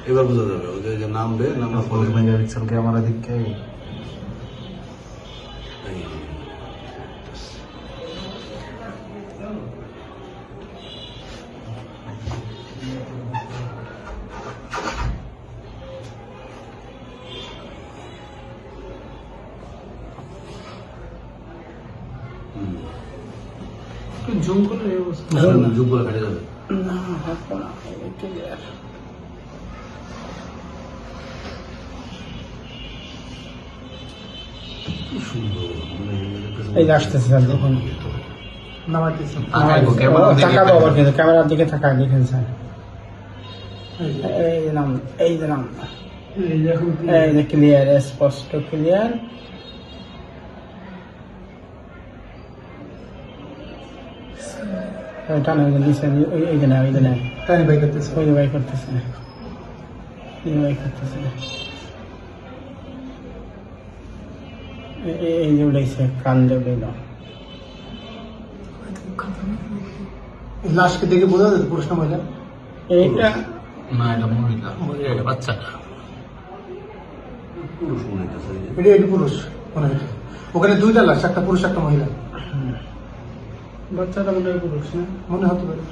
এবার বোঝা যাবে ওই যে নামবে নামার পরে মেগাপিক্সেল ক্যামেরা দিকে জুম করে জুম করে কেটে যাবে না হবে না ক্লিয়ার কি সুন্দর এই যে আসতেছে স্যার দেখুন নামাইতেছেন তাকাবো আবার কিন্তু ক্যামেরার দিকে তাকায় দেখেন স্যার এই যে নাম এই যে নাম এই যে ক্লিয়ার স্পষ্ট ক্লিয়ার টানা নিচে এই যে না ওই যে না টানি বাই করতেছে ওই যে বাই করতেছে এই যে বাই করতেছে এই যে উড়াইছে কান যে উড়াইল লাশকে দেখে বোঝা যাচ্ছে পুরুষ না মহিলা এইটা না এটা মহিলা বাচ্চাটা পুরুষ মনে হইতেছে এটা পুরুষ মনে হচ্ছে ওখানে দুইটা লাশ একটা পুরুষ একটা মহিলা বাচ্চাটা মনে হয় পুরুষ না মনে হতে পারে